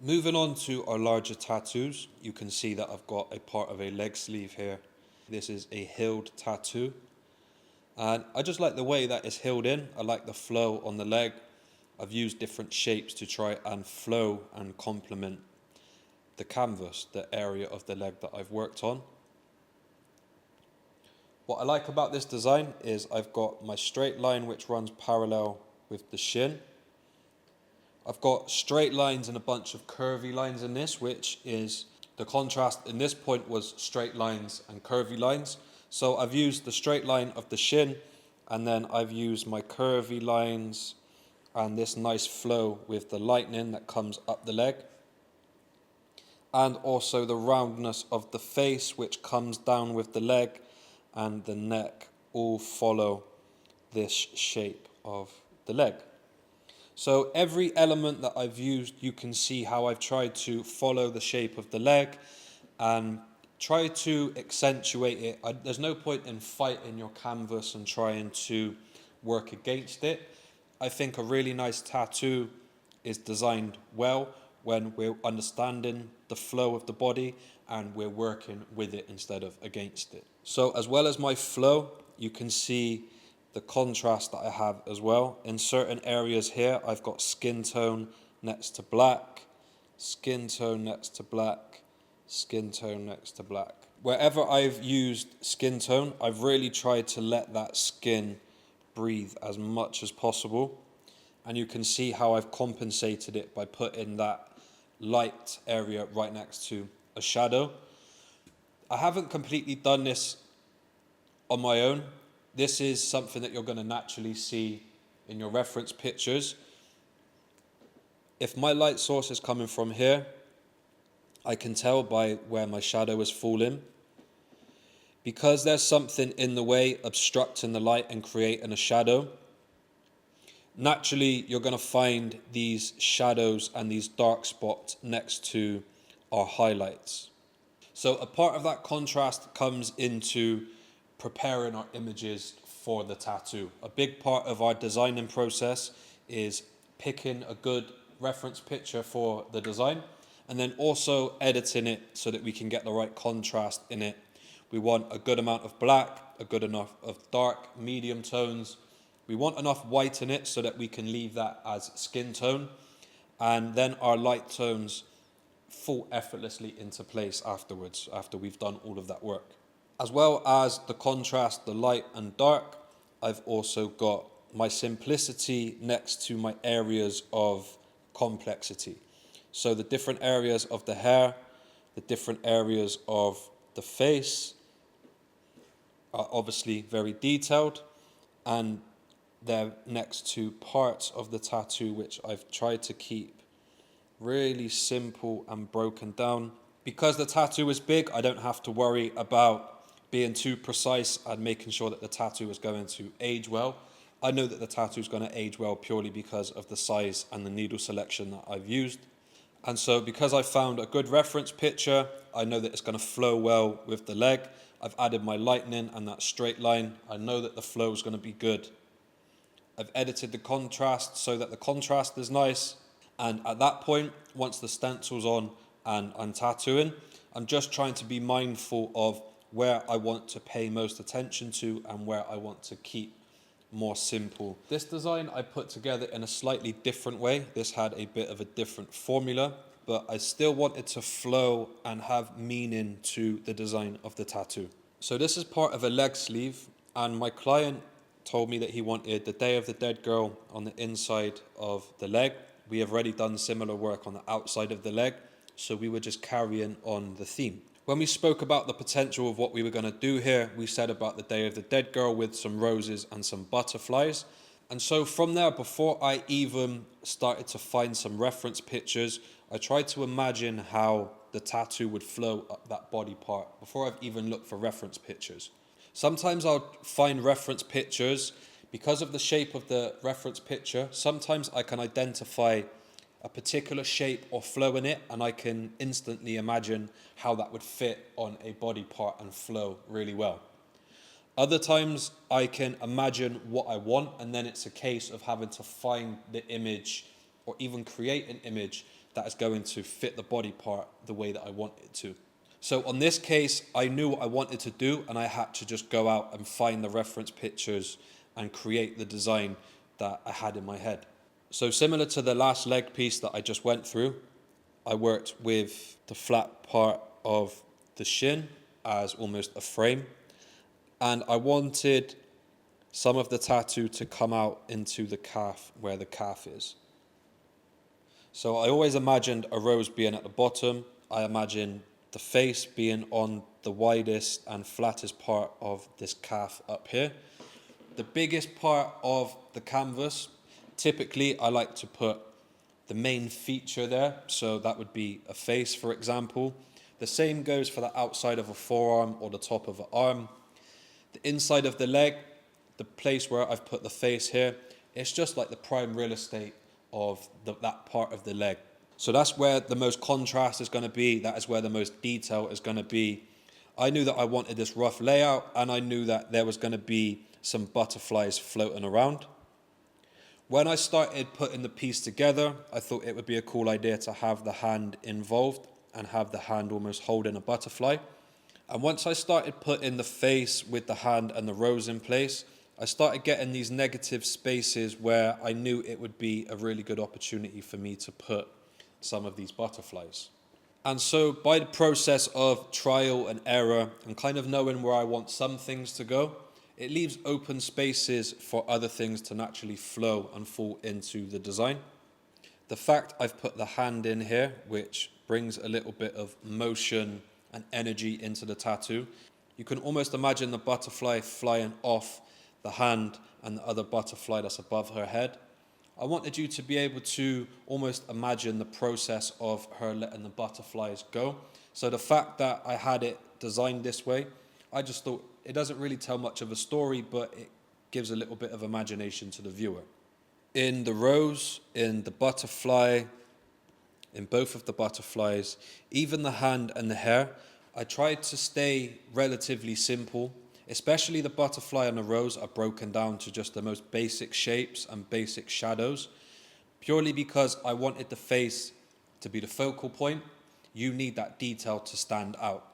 Moving on to our larger tattoos, you can see that I've got a part of a leg sleeve here. This is a hilled tattoo. And I just like the way that it's hilled in. I like the flow on the leg. I've used different shapes to try and flow and complement the canvas, the area of the leg that I've worked on. What I like about this design is I've got my straight line which runs parallel with the shin. I've got straight lines and a bunch of curvy lines in this, which is the contrast in this point was straight lines and curvy lines. So I've used the straight line of the shin, and then I've used my curvy lines and this nice flow with the lightning that comes up the leg. And also the roundness of the face, which comes down with the leg, and the neck all follow this shape of the leg. So every element that I've used, you can see how I've tried to follow the shape of the leg and try to accentuate it. There's no point in fighting your canvas and trying to work against it. I think a really nice tattoo is designed well when we're understanding the flow of the body and we're working with it instead of against it. So as well as my flow, you can see the contrast that I have as well. In certain areas here, I've got skin tone next to black, skin tone next to black, skin tone next to black. Wherever I've used skin tone, I've really tried to let that skin breathe as much as possible. And you can see how I've compensated it by putting that light area right next to a shadow. I haven't completely done this on my own. This is something that you're going to naturally see in your reference pictures. If my light source is coming from here, I can tell by where my shadow is falling. Because there's something in the way obstructing the light and creating a shadow, naturally you're going to find these shadows and these dark spots next to our highlights. So a part of that contrast comes into preparing our images for the tattoo. A big part of our designing process is picking a good reference picture for the design and then also editing it so that we can get the right contrast in it. We want a good amount of black, a good enough of dark, medium tones. We want enough white in it so that we can leave that as skin tone, and then our light tones fall effortlessly into place afterwards, after we've done all of that work. As well as the contrast, the light and dark, I've also got my simplicity next to my areas of complexity. So the different areas of the hair, the different areas of the face are obviously very detailed, and they're next to parts of the tattoo which I've tried to keep really simple and broken down. Because the tattoo is big, I don't have to worry about being too precise and making sure that the tattoo is going to age well. I know that the tattoo is going to age well purely because of the size and the needle selection that I've used. And so because I found a good reference picture, I know that it's going to flow well with the leg. I've added my lightning and that straight line. I know that the flow is going to be good. I've edited the contrast so that the contrast is nice. And at that point, once the stencil's on and I'm tattooing, I'm just trying to be mindful of where I want to pay most attention to and where I want to keep more simple. This design I put together in a slightly different way. This had a bit of a different formula, but I still wanted to flow and have meaning to the design of the tattoo. So this is part of a leg sleeve, and my client told me that he wanted the Day of the Dead girl on the inside of the leg. We have already done similar work on the outside of the leg, so we were just carrying on the theme. When we spoke about the potential of what we were going to do here, we said about the Day of the Dead girl with some roses and some butterflies. And so from there, before I even started to find some reference pictures, I tried to imagine how the tattoo would flow up that body part before I've even looked for reference pictures. Sometimes I'll find reference pictures because of the shape of the reference picture. Sometimes I can identify a particular shape or flow in it, and I can instantly imagine how that would fit on a body part and flow really well. Other times I can imagine what I want, and then it's a case of having to find the image or even create an image that is going to fit the body part the way that I want it to. So on this case, I knew what I wanted to do, and I had to just go out and find the reference pictures and create the design that I had in my head. So similar to the last leg piece that I just went through, I worked with the flat part of the shin as almost a frame, and I wanted some of the tattoo to come out into the calf where the calf is. So I always imagined a rose being at the bottom. I imagined the face being on the widest and flattest part of this calf up here. The biggest part of the canvas, typically I like to put the main feature there. So that would be a face, for example. The same goes for the outside of a forearm or the top of an arm. The inside of the leg, the place where I've put the face here, it's just like the prime real estate of that part of the leg. So that's where the most contrast is going to be. That is where the most detail is going to be. I knew that I wanted this rough layout, and I knew that there was going to be some butterflies floating around. When I started putting the piece together, I thought it would be a cool idea to have the hand involved and have the hand almost holding a butterfly. And once I started putting the face with the hand and the rose in place, I started getting these negative spaces where I knew it would be a really good opportunity for me to put some of these butterflies. And so by the process of trial and error and kind of knowing where I want some things to go, it leaves open spaces for other things to naturally flow and fall into the design. The fact I've put the hand in here, which brings a little bit of motion and energy into the tattoo, you can almost imagine the butterfly flying off the hand and the other butterfly that's above her head. I wanted you to be able to almost imagine the process of her letting the butterflies go. So the fact that I had it designed this way, I just thought it doesn't really tell much of a story, but it gives a little bit of imagination to the viewer. In the rose, in the butterfly, in both of the butterflies, even the hand and the hair, I tried to stay relatively simple. Especially the butterfly and the rose are broken down to just the most basic shapes and basic shadows, purely because I wanted the face to be the focal point. You need that detail to stand out.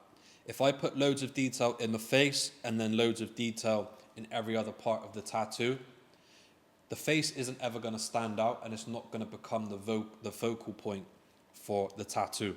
If I put loads of detail in the face and then loads of detail in every other part of the tattoo, the face isn't ever going to stand out, and it's not going to become the focal point for the tattoo.